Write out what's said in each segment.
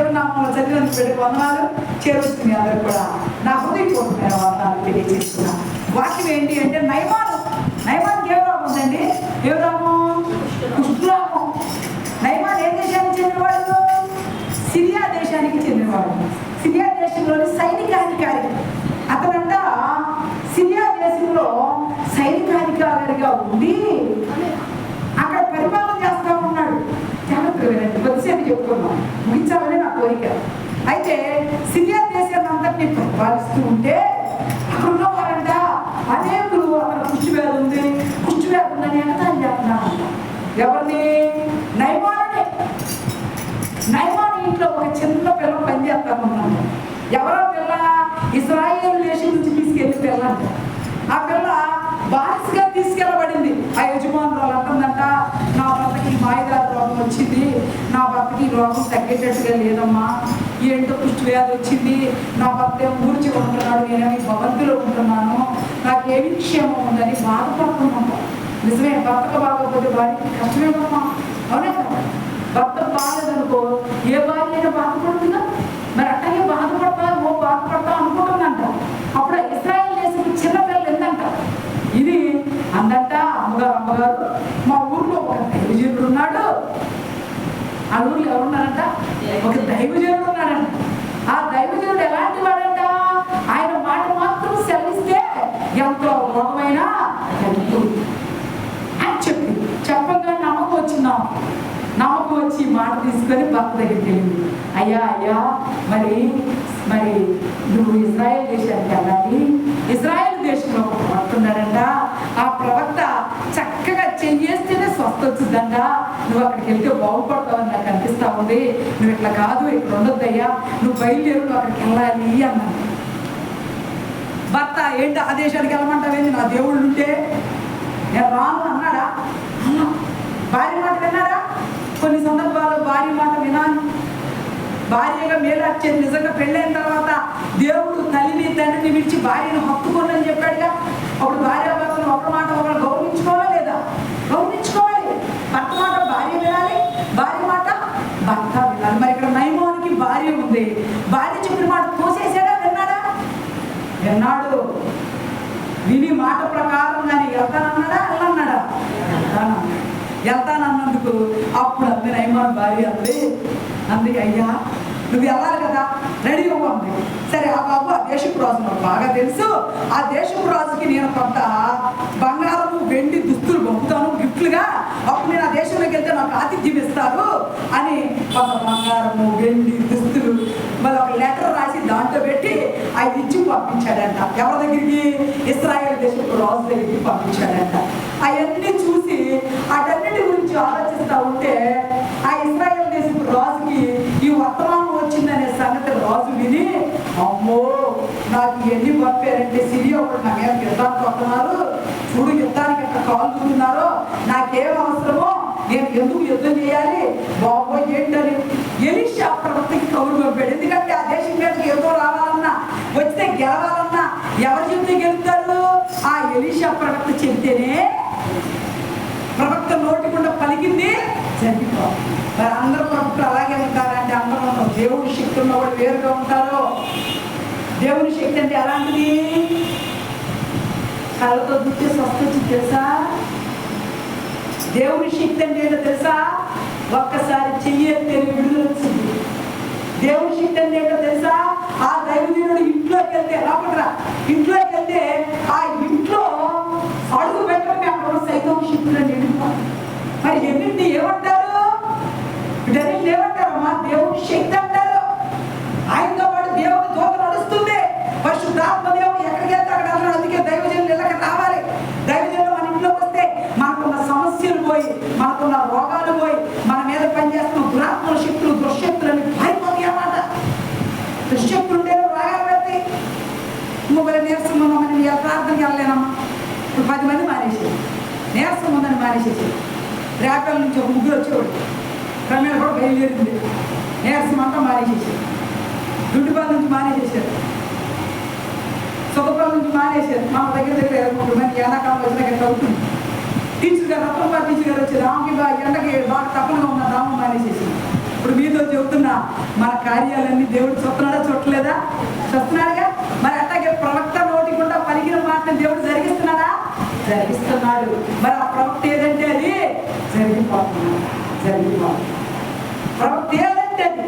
దేవుడి నామంలో చదివినందుకు బిడ్డకు వందనాలు చేరుస్తుంది. అందరూ కూడా నా హృదయపూర్వకమైన వందనాలు తెలియజేస్తున్నా. వాక్యం ఏంటి అంటే నయమానికి ఏ రోగం ఉందండి? ఏ రోగం? కుష్ఠరోగం. నయమాన్ ఏ దేశానికి చెందినవాడు? సిరియా దేశానికి చెందినవాడు. సిరియా దేశంలోని సైనికాధికారి. అతనంట సిరియా దేశంలో సైనికాధికారిగా ఉండి అక్కడ పరిపాలన చేస్తా ఉన్నాడు. జాగ్రత్తగా వినండి, కొద్దిసేపు చెప్పుకున్నాం, ముగించాలని నా కోరిక. అయితే సిరియా దేశాన్ని అందరినీ పరిపాలిస్తూ ఉంటే అక్కడ ఉన్నవారంట అనేకులు అక్కడ కుష్ఠవ్యాధి ఉందని ఎగతాళి చేస్తున్నారంట. ఎవరిని? నయమాన్ ఇంట్లో ఒక చిన్న పిల్ల పనిచేస్తామన్నాను. ఎవరో పిల్ల? ఇశ్రాయేలు దేశం నుంచి తీసుకెళ్ళి పిల్ల అంట. ఆ పిల్ల బానిసగా తీసుకెళ్ళబడింది. ఆ యజమానురాలు అంటుందంట, నా భర్తకి మాయదారి రోగం వచ్చింది, నా భర్తకి రోగం తగ్గేటట్టుగా లేదమ్మా, ఏంటో కుష్ఠవ్యాధి వచ్చింది, నా భర్త ఊర్చి ఉంటున్నాడు, నేనేమి భవంతిలో ఉంటున్నాను, నాకేమి క్షేమం ఉందని బాధపడుతున్నాను. నిజమే, భర్తకు బాగోకపోతే వారికి కష్టమేమమ్మా. అవునే కదా? భర్త బాగాలేదనుకో ఏ భార్య అయినా బాధపడుతుందా? మరి అట్టగే బాధపడతా అనుకుంటుందంట. అప్పుడు ఇశ్రాయేలు దేశం చిన్న పిల్లలు ఎంతంట ఇది అందంట. అమ్మగారు మా ఊర్లో ఒక దైవజనుడు ఉన్నాడు. ఆ ఊర్లో ఎవరున్నారంట? ఒక దైవజనుడు ఉన్నాడంట. ఆ దైవజనుడు ఎలాంటి వాడంట? ఆయన మాట మాత్రం సెలవిస్తే ఎంతో రోగమైనా అని చెప్పగా నమ్మకం వచ్చిందాం. నమ్మకం వచ్చి మాట తీసుకొని భర్త దగ్గరికి వెళ్ళింది. అయ్యా మరి నువ్వు ఇజ్రాయెల్ దేశానికి వెళ్ళాలి. ఇజ్రాయెల్ దేశంలో ఒక ప్రవక్త ఉన్నాడంట. ఆ ప్రవక్త చక్కగా చెయ్యేస్తేనే స్వస్థ వచ్చిందంట. నువ్వు అక్కడికి వెళ్తే బాగుపడతావని నాకు అనిపిస్తా ఉంది. నువ్వు ఇట్లా కాదు, ఇక్కడ ఉండొద్దయ్యా, నువ్వు బయలుదేరు, నువ్వు అక్కడికి వెళ్ళాలి అన్నాను. భర్త ఏంటి ఆ దేశానికి వెళ్ళమంటావేంది? నా దేవుళ్ళు ఉంటే నేను రాను అన్నాడా? అన్నా. భార్య మాట విన్నాడా? కొన్ని సందర్భాల్లో భార్య మాట వినాను. భార్యగా మేలార్చేది నిజంగా పెళ్ళైన తర్వాత దేవుడు తల్లిని తండ్రిని విడిచి భార్యను హత్తుకోనని చెప్పాడుగా. అప్పుడు భార్యాభర్తలు ఒక మాట ఒకరు గౌరవించుకోవాలా లేదా? గౌరవించుకోవాలి. భర్త మాట భార్య వినాలి, భార్య మాట భర్త వినాలి. మరి ఇక్కడ నయమానికి భార్య ఉంది. భార్య చెప్పిన మాట తోసేసాడా? విన్నాడు. విని మాట ప్రకారం కానీ వెళ్తానన్నాడా? వెళ్ళన్నాడా? వెళ్తానన్నందుకు అప్పుడు అంది నయమాన్ భార్య అందుకే అయ్యా నువ్వు వెళ్ళాలి కదా, రెడీగా ఉంది. సరే, ఆ బాబు ఆ దేశపు రాజు నాకు బాగా తెలుసు. ఆ దేశపు రాజుకి నేను కొంత బంగారము వెండి దుస్తులు పంపుతాను గిఫ్ట్లుగా, అప్పుడు నేను ఆ దేశంలోకి వెళ్తే నాకు ఆతిథ్యం ఇస్తారు అని కొంత బంగారము వెండి దుస్తులు మళ్ళీ ఒక లెటర్ రాసి దాంట్లో పెట్టి అది ఇచ్చి పంపించాడంట. ఎవరి దగ్గరికి? ఇశ్రాయేలు దేశపు రాజు దగ్గరికి పంపించాడంట. అవన్నీ చూసి అటన్నిటి గురించి ఆలోచిస్తూ ఉంటే ఆ ఇశ్రాయేలు దేశపు రాజుకి ఈ వర్తమానం వచ్చిందనే సంగతి రాజు విని, అమ్మో నాకు ఎన్ని పంపారంటే సిరియా ఒకటి నా మీద యుద్ధానికి వస్తున్నారు, చూడు యుద్ధానికి ఎక్కడ కాలుతున్నారో, నాకేం అవసరమో, నేను ఎందుకు యుద్ధం చేయాలి బాబో ఏంటని ఎలీషా ప్రవక్తకి కబురు పంపాడు. ఎందుకంటే ఆ దేశం మీదకి యుద్ధం రావాలన్నా వచ్చితే గెలవాలన్నా ఎవరు చెప్తే గెలుస్తారు? ఆ ఎలీషా ప్రవక్త చెప్తేనే. ప్రవక్త నోటికుండా పలికింది జరిగిపోవాలి. మరి అందరూ ప్రవక్తలు అలాగే ఉంటారంటే అందరూ ఉంటాం. దేవుని శక్తి ఉన్నవాడు వేరుగా ఉంటారు. దేవుని శక్తి అంటే ఎలాంటిది? కళ్ళతో దుఃఖే స్వస్థ వచ్చి తెలుసా? దేవుని శక్తి అంటే ఏంటో తెలుసా? ఒక్కసారి చెయ్యే విడుదల వచ్చింది. దేవుని శక్తి అంటే ఏంటో తెలుసా? ఆ దైవజనుడు ఇంట్లోకి వెళ్తే లోపల ఇంట్లోకి వెళ్తే ఆ ఇంట్లో అడుగు పెట్టమే అక్కడ సైతం శక్తులు నిండిపోతుంది. మరి ఎన్నింటి ఏమంటారు? వీటన్నింటిని ఏమంటారు? మా దేవుని శక్తి అంటారు. ఆయనతో పాటు దేవుని దూత నడుస్తుంది. పరిశుద్ధాత్మ దేవుడు ఎక్కడికి వెళ్తే అక్కడ అందరూ. అందుకే దైవజనులు ఇళ్ళకి రావాలి. దైవజనులు మన ఇంట్లోకి వస్తే మనకున్న సమస్యలు పోయి, మనకున్న రోగాలు పోయి, మన మీద పనిచేస్తున్న దురాత్మల శక్తులు దుశ్శక్తులని పారిపోతాయి అన్నమాట. దుశ్శక్తులు ఉంటేనే రోగాలు పెడతాయి. ఇంకొకరి నీరసం ఉందామని ప్రార్థనకి వెళ్ళలేనమ్మా, ఇప్పుడు 10 మంది మానేసేది. నీరసం ఉందని మానేసేసి రేపల నుంచి ఒక ముగ్గురు వచ్చేవాడు. క్రమేణ కూడా బయలుదేరింది. నీరసం అంతా మానేసేసారు. దుడ్డుపల్లి నుంచి మానేసేసారు. సుఖపల్లి నుంచి మానేసారు. మా దగ్గర 23 మంది ఎండాకాలం వచ్చినా గట్ట అవుతుంది. టీచర్ గారు రత్నపాటి టీచర్ గారు వచ్చేది. ఆమెకి ఎండకి బాగా తప్పగా ఉన్న దాము మానేసేసింది. ఇప్పుడు మీతో చెబుతున్నా, మన కార్యాలన్నీ దేవుడు చూస్తున్నాడా చూడలేదా? చూస్తున్నాడుగా. మరి అట్లాగే ప్రవక్త నోటి గుండా పలికిన మాటను దేవుడు జరిగిస్తున్నాడా? జరిగిస్తున్నాడు. మరి ఆ ప్రవక్త ఏదంటే అది జరిగిపోతున్నాడు. ప్రవక్త ఏదంటే అది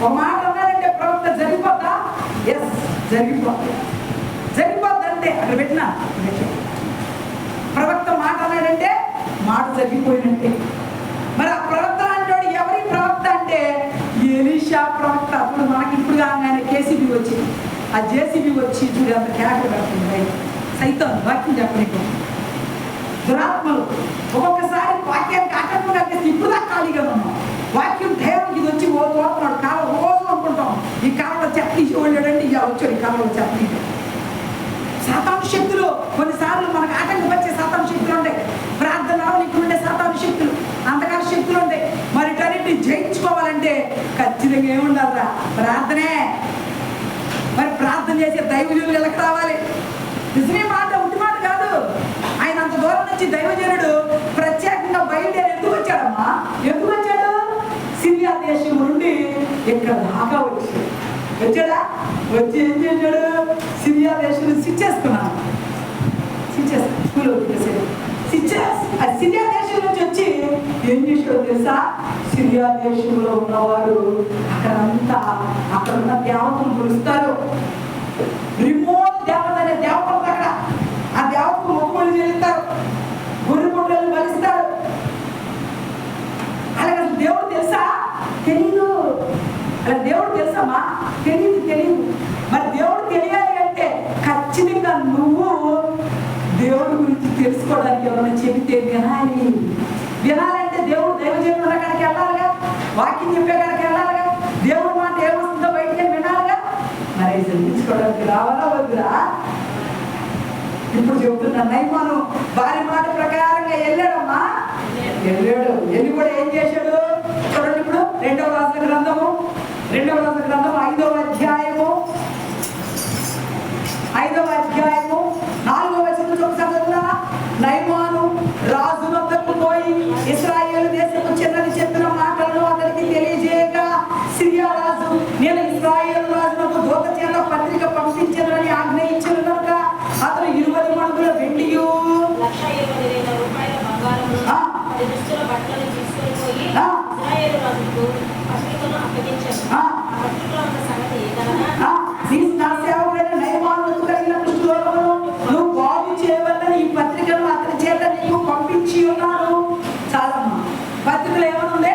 ఒక మాట అన్నాడంటే ప్రవక్త జరిగిపోతా? ఎస్, జరిగిపోద్ది అంటే అక్కడ పెట్టినా ప్రవక్త మాట అన్నాడంటే మాట జరిగిపోయినట్టే. మరి ఆ ప్రవక్త అంటాడు, ఎవరి ప్రవక్త అంటే ఎలీషా ప్రవక్త. అప్పుడు మనకి ఇప్పుడు కాగానే కేసీబీ వచ్చింది, ఆ జేసీబీ వచ్చి చూడు అంత కేకలు పెడుతుంది. సైతం వాక్యం చెప్పలేదు. దురాత్మలు ఒక్కొక్కసారి వాక్యానికి ఆటంకంగా చేసి ఇప్పుడు దాకా ఖాళీగా ఉన్నాం. వాక్యం ధైర్యం ఇది వచ్చి పోతున్నాడు కాలం రోజు అనుకుంటాం. ఈ కాలంలో చెప్తీసి వెళ్ళాడంటే ఇక వచ్చాడు. ఈ కాలంలో చెప్తీసి సాతాను శక్తులు కొన్నిసార్లు మనకు ఆటంకం వచ్చే సాతాను శక్తులు ఉంటాయి. ప్రార్థనలో నీకు ఉండే సాతాను శక్తులు, అంధకార శక్తులు ఉంటాయి. మరి వీటన్నిటిని జయించుకోవాలంటే ఖచ్చితంగా ఏముండాలరా? ప్రార్థనే. మరి ప్రార్థన చేసే దైవజనులు ఎలా రావాలి? నిజమే మాట, ఉట్టి మాట కాదు. ఆయన అంత దూరం నుంచి దైవజనుడు ప్రత్యేకంగా బయలుదేరి ఎందుకు వచ్చాడమ్మా? ఎందుకు వచ్చాడు? సిరియా దేశం నుండి ఇక్కడ దాకా వచ్చాడా? వచ్చి ఏం చేశాడు? సిరియా దేశం స్విచ్ చేసుకున్నాను. సిరియా దేశం నుంచి వచ్చి ఏం చేశాడో తెలుసా? సిరియా దేశంలో ఉన్నవారు అక్కడ ఉన్న దేవతను కొలుస్తారు. రిమోట్ దేవత అనే దేవతలు అక్కడ. ఆ దేవతకు మొక్కుబడులు చెల్లిస్తారు, గొర్రె పొట్టలు బలిస్తారు. అలాగే దేవుడు తెలుసా? తెలీదు. అలా దేవుడు తెలుసమ్మా? తెలియదు. మరి దేవుడు తెలియాలి అంటే ఖచ్చితంగా నువ్వు దేవుడి గురించి తెలుసుకోవడానికి ఎవరైనా చెబితే వినాలంటే దేవుడు దైవజనుల కాడికి వెళ్ళాలిగా, వాక్యం చెప్పే కాడికి వెళ్ళాలిగా, దేవుడు మాట ఏమొస్తుందో బయటకే వినాలిగా. మరి తెలుసుకోవడానికి రావాలా వద్దురా? ఇప్పుడు చెబుతున్నా, నయమాను భార్య మాట ప్రకారంగా వెళ్ళాడమ్మా. వెళ్ళి కూడా ఏం చేశాడు చూడండి. ఇప్పుడు 2వ రాజుల గ్రంథము 5వ అధ్యాయము 4వ వచనం చదువుతున్నా. నయమాను రాజు వద్దకు పోయి ఇశ్రాయేలు దేశపు చిన్నది చెప్పిన మాటలను అతనికి తెలియజేయగా, సిరియా రాజు నేను ఇశ్రాయేలు రాజునకు దూత చేత పత్రిక పంపించానని ఆజ్ఞయించిన కనుక అతను 20 మణుగుల వెండియు 1,20,000 రూపాయల బంగారము 10 దుస్తుల బట్టలు తీసుకొని పోయి ఇశ్రాయేలు రాజుకు పత్రికను అప్పగించాడు. ఆ పత్రికలో ఉన్న సంగతి ఏదనగా, నా సేవకుడైన నయమానుకు కలిగిన కుష్ఠరోగమును నువ్వు బాగు చేయవలని ఈ పత్రికను అతని చేత నీకు పంపించి ఉన్నాను. చాలమ్మా. పత్రికలు ఏమనుంది?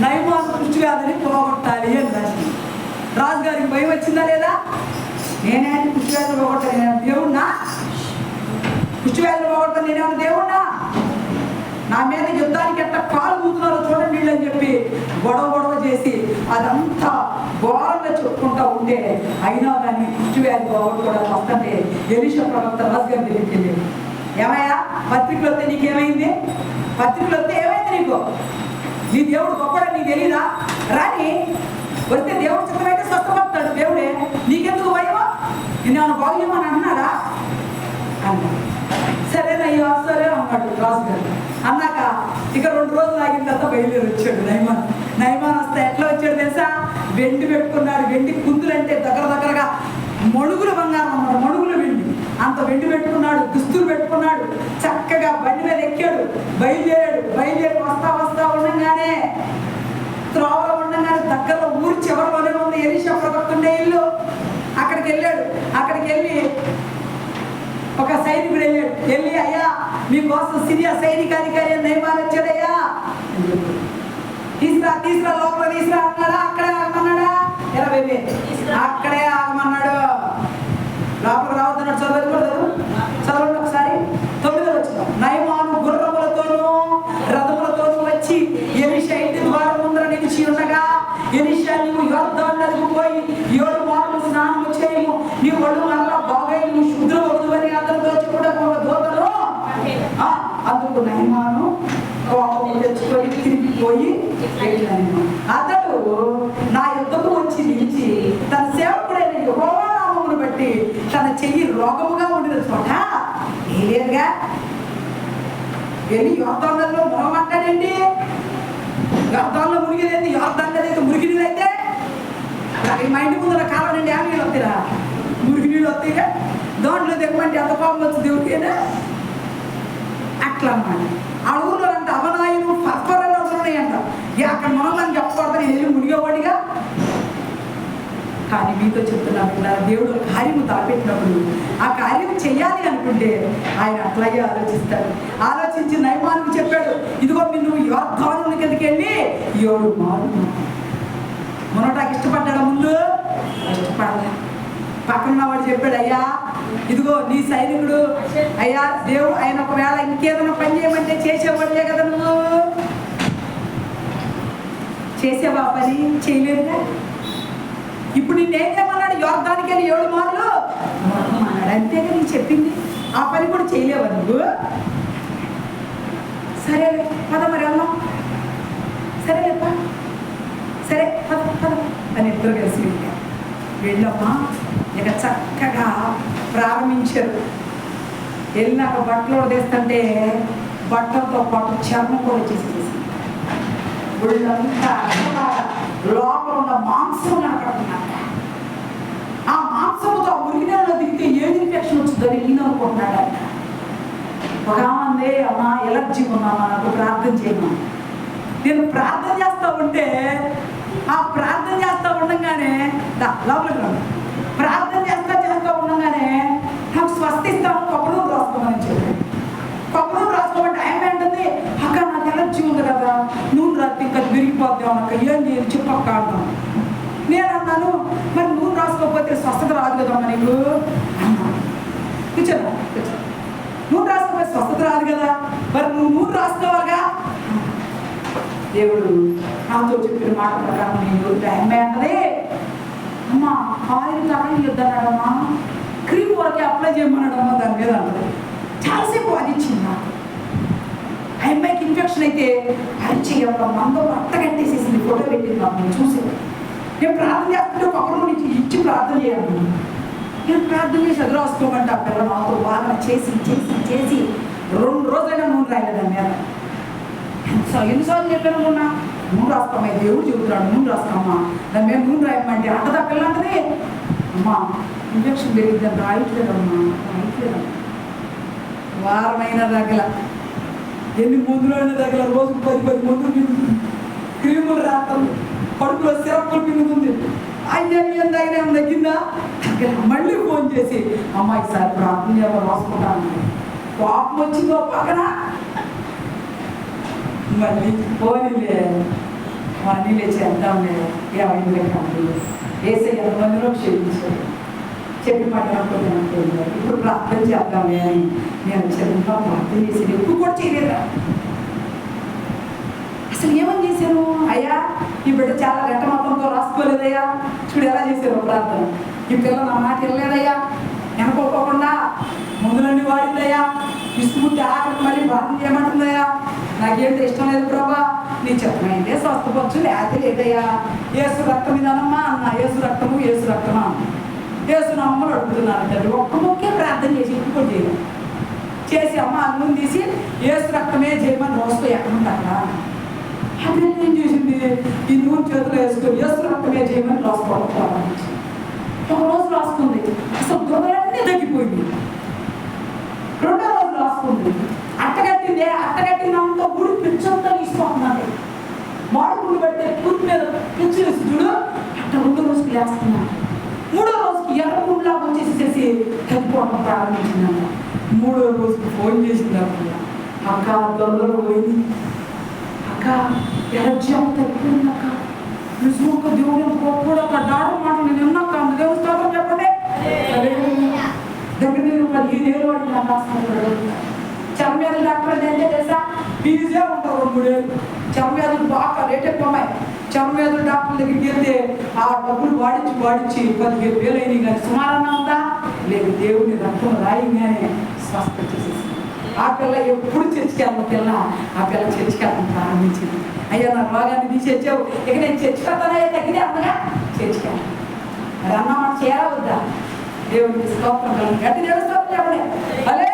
నయమాను కుష్ఠ వ్యాధిని పోగొట్టాలి అని రాసింది. రాజుగారికి భయం వచ్చిందా లేదా? నేనే కుష్ఠ వ్యాధి పోగొట్టాను, నేను దేవుణ్ణా? కుష్ఠ వ్యాధిని పోగొట్టాను, నేనేమన్నా దేవుణ్ణా? నా మీద యుద్ధానికి ఎట్లా కాలు కూతున్నారో చూడండి వీళ్ళు అని చెప్పి గొడవ చేసి అదంతా ఘోరంగా చెప్పుకుంటా ఉంటే, అయినా కానీ కుష్టి వ్యాధి పోగొట్టుకోవడానికి వస్తుంటే ఎలీషా ప్రవక్త రాజుగారి దగ్గరికి వెళ్ళాడు. ఏమయ్యా, పత్రికలు వస్తే నీకేమైంది? పత్రికలు వస్తే ఏమైంది నీకు? నీ దేవుడు గొప్పడని నీకు తెలీదా? రాని వస్తే దేవుడు చిత్తమైతే స్వస్థపడతాడు దేవుడే. నీకెందుకు భయమా? నేను బాగు చేయమని అంటున్నాడా అన్నాడు. సరేనయ్యా సరే అన్నాడు రాజుగారు. అన్నాక ఇక 2 రోజులు ఆగిన తర్వాత బయలుదేరి వచ్చాడు నయమాన్ వస్తే ఎట్లా వచ్చాడు తెలుసా? వెండి పెట్టుకున్నాడు. వెండి కుందులు అంటే దగ్గరగా మణుగుల బంగారం అన్నాడు, మణుగుల వెండి అంత వెండి పెట్టుకున్నాడు. దుస్తులు పెట్టుకున్నాడు. చక్కగా బండి మీద ఎక్కాడు, బయలుదేరి వస్తా ఉండగానే త్రోవలో ఉండగానే దగ్గరలో ఊరి చివరిలోనే ఉంది ఎలీషా ప్రవక్త ఉండే ఇల్లు. అక్కడికి వెళ్ళాడు. అక్కడికి వెళ్ళి ఒక సైనికుడు వెళ్ళి అయ్యా మీకోసం సిరియా సైనికాధికారి నయమాన్ వచ్చాడయ్యా, తీసుకురా లోపల తీసుకురా అన్నాడా? అక్కడే ఆగమన్నాడా? 20 అక్కడే ఆగమన్నాడు. లోపల రావద్దన్నాడు. చదవండి ఒకసారి. 9వ వచనం. నయమాను గుర్రములతోనూ రథములతోనూ వచ్చి ఎలీషా ఇంటి ద్వారం ముందర నిలిచి ఉండగా, ఎలీషా నీవు యోర్దాను నదికి పోయి 7 మార్లు స్నానము చేయము, నీ ఒళ్ళు మరలా బాగై నువ్వు శుద్ధులవుదువని అతనితో కూడా ఒక దూతను అందుకు నయమాను కోపము తెచ్చుకొని తిరిగిపోయి అతడు నా యుద్ధకు వచ్చి నిలిచి తన సేవకుడైన యెహోవా నామమును బట్టి తన చెయ్యి రోగముగా ఉండిన చోట లేదుగా వెళ్ళి యోర్దానులో మొరమాట్లాడండి. యోర్దాన్లో మునిగిలేదు, యోర్దాన్ అయితే మురికి నీళ్ళు అయితే మా ఇంటి ముందు కాలం నుండి ఏమి నీళ్ళు వస్తాయిరా, మురికి నీళ్ళు వస్తాయిగా, దాంట్లో దిగమంటే ఎంత కోపం వచ్చింది దేవుడికేనా? అట్లా అన్నమాట. ఆ ఊళ్ళో అంటే అవనాయులు ఫర్ఫరలు ఉన్నాయంట. అక్కడ మనల్ని చెప్పకూడదని వెళ్ళి మునిగేవాడిగా. కానీ మీతో చెప్తున్నాను కదా, దేవుడు కార్యము తలపెట్టినప్పుడు ఆ కార్యం చేయాలి అనుకుంటే ఆయన అట్లాగే ఆలోచిస్తాడు. ఆలోచించి నయమానికి చెప్పాడు, ఇదిగో నువ్వు యోర్దాను కిందకి వెళ్ళి 7 మార్లు మునటానికి ఇష్టపడ్డాడు. ముందు ఇష్టపడలే. పక్కన వాడు చెప్పాడు, అయ్యా ఇదిగో నీ సైనికుడు, అయ్యా దేవుడు ఆయన ఒకవేళ ఇంకేదైనా పని చేయమంటే చేసేవాడిలే కదా, నువ్వు చేసేవా పని? చేయలేదుగా. ఇప్పుడు నిన్నేం చేయమన్నాడు? యోర్దానికి వెళ్ళి 7 మార్లు అన్నాడు. అంతేగా నేను చెప్పింది. ఆ పని కూడా చేయలేవా నువ్వు? సరే పద మరి అన్నాం. సరేలేపా, సరే పద పద అని ఇద్దరు కలిసి వెళ్ళమ్మా. ఇక చక్కగా ప్రారంభించారు. వెళ్ళినాక బట్టలు వదిలేస్తుంటే బట్టలతో పాటు చర్మం కూడా వచ్చేసేసి ఒళ్ళంతా లోపల ఉన్న మాంసం కనపడుతున్నాక ఆ మాంసంతో మురిగినలో దిగితే ఏది ఇన్ఫెక్షన్ వచ్చిందని ఈయన అనుకుంటున్నాడు. ఆయన ఒక ఆమె, అమ్మా ఎలర్జీ ఉన్నామా, నాకు ప్రార్థన చేయమా. నేను ప్రార్థన చేస్తూ ఉంటే ఆ ప్రార్థన చేస్తూ ఉండగానే లోపలికి ప్రార్థన చేస్తూ ఉండగానే నాకు స్వస్థిస్తాను, కొబ్బరి నూనె రాసుకోమని చెప్పి కొబ్బరి నూనె రాసుకోమంటే ఆయన ఏంటంది, అక్క నాకు ఎలర్జీ ఉంది కదా, నూనె రాత్రి ఇంకా విరిగిపోద్దాం అక్క, ఏం చేయాలి చెప్పక్క అన్నాను. నేను అన్నాను, మరి నూనె రాసుకోకపోతే స్వస్థత రాదు కదమ్మా నీకు అన్నాను. కూర్చోదా నూనె రాసుకోకపోతే స్వస్థత రాదు కదా, మరి నువ్వు నూనె రాసుకోవాలిగా. దేవుడు నాతో చెప్పిన మాట ప్రకారం నేను అమ్మాయి అన్నది, అమ్మ ఆయిల్ కారణం ఇద్దన్నాడమ్మా, క్రీమ్ వరకే అప్లై చేయమన్నాడమ్మా దాని మీద అన్నది. చాలాసేపు వాదించింది నాకు. ఆ అమ్మాయికి ఇన్ఫెక్షన్ అయితే అరిచేయడం మందో అట్ట కట్టేసేసింది. ఫోటో పెట్టింది నాకు, నేను చూసాను. నేను ప్రార్థన చేస్తుంటే ఒకరు నుంచి ఇచ్చి ప్రార్థన చేయాలి. నేను ప్రార్థన చేసి అది రాసుకోమంటే ఆ పిల్ల నాతో బాగా చేసి చేసి చేసి 2 రోజులైనా నూనె రాయలేదు దాని మీద. ఎన్నిసార్లు చెప్పాను, నూనె రాస్తామా, దేవుడు చెబుతున్నాడు నూనె రాస్తామా, దాని మీద నూనె రాయమంటే అంటదా పిల్ల అంటది, అమ్మా ఇన్ఫెక్షన్ పెరిగిద్దని రాయట్లేదమ్మా, రాయట్లేదమ్మా. వారమైన దగ్గర ఎన్ని మందులు అయినా దగ్గర రోజుకు 10 మందులు క్రీములు రాస్తాం, కడుపులో సిరప్పులు పిండుతుంది. అయ్యా తగ్గిందా మళ్ళీ ఫోన్ చేసి, అమ్మా ఈసారి ప్రార్థన ఎవరు రాసుకుంటాను. పాపం వచ్చిందో పక్కన మళ్ళీ పోనీలే మనీలే చేద్దాంలే, ఏమైందిలే కాదు వేసే 8 మందిలో క్షమించాడు. చెప్పి పట్టకపోతే ఇప్పుడు ప్రార్థన చేద్దామే అని నేను చదువుతా ప్రార్థన చేసేది. ఎప్పుడు కూడా చేయలేదా? అసలు ఏమని చేశాను? అయ్యా ఈ బిడ్డ చాలా ఘటమతంతో రాసుకోలేదయ్యా, చూడు ఎలా చేశారు ప్రార్థన. ఈ పిల్ల నా మాట వెళ్ళలేదయ్యా, వెనకోకుండా ముందులన్నీ వాడిందయ్యా, విసుకుంటే ఆఖరికి మళ్ళీ ప్రార్థన చేయమంటుందయ్యా, నాకేంటి ఇష్టం లేదు ప్రభా, నీ చెప్పమైతే స్వస్థపరచు, లేకపోతే లేదయ్యా, యేసు రక్తం ఇదనమ్మా అన్న, యేసు రక్తము యేసు రక్తమా, యేసు నమ్మలు అడుగుతున్నాను తల్లి. ఒక్క ముఖ్య ప్రార్థన చేసి ఇప్పుడు చేయను చేసి అమ్మ అన్నం తీసి యేసు రక్తమే చేయమని రోజుతో ఎక్కడ ఉంటారా. అది ఏం చేసింది, ఈ నూనె చేతిలో వేసుకొని యేసు రక్తమే చేయమని రాసుకోవడం ప్రారంభించింది. ఒక రోజు రాసుకుంది, అసలు దొరలన్నీ తగ్గిపోయింది. 2వ రోజు రాసుకుంది, అట్టగట్టిందే, అట్టగట్టినంత గుడి పిచ్చంతా తీసుకోకున్నది. మాడుగుడు పెడితే గుడి మీద పిచ్చి వేసి చూడు అట్ట 2వ రోజుకి లేస్తున్నాను. 3వ రోజుకి ఎర్రగుండ్లాగా వచ్చేసేసి తగ్గిపోవడం ప్రారంభించిందంట. 3వ రోజుకి ఫోన్ చేసింది అక్క, దొరలో పోయింది అక్క, ఎలర్జీ తగ్గిపోయింది అక్క, నిజమొక్క దేవుడు కూడా డాడు మాట నేను విన్నాక దేవుడు స్తోత్రం చెప్పండి. దగ్గర 15 ఏళ్ళు వాడి నాకు రాస్తాను. చర్మవ్యాధులు డాక్టర్ అంటే తెలుసా, ఫీజే ఉంటారు 2-3 ఏళ్ళు. చర్మవ్యాధులు బాగా రేట్ ఎక్కువమ్మాయి. చర్మవ్యాధులు డాక్టర్ దగ్గరికి వెళ్తే ఆ డబ్బులు వాడించి 15,000 అయినాయి. కానీ సుమారన్నా ఉందా లేదు, దేవుడిని రక్తం రాయిగానే స్వస్థ చేసేసి ఆ పిల్ల ఎప్పుడు చర్చికెళ్ళిన పిల్ల ఆ పిల్ల చర్చికెళ్ళడం ప్రారంభించింది. అయ్యా నా రోగాన్ని తీసేచ్చావు, ఇక నేను చర్చికెళ్తానే తగ్గితే అన్నగా చర్చికెళ్ళాను. మరి అన్న మాట చేయాలా వద్దా? దేవుడికి స్తోత్రం కలిగి గట్టి దేవుడి స్తోత్రం చెప్పండి. అలే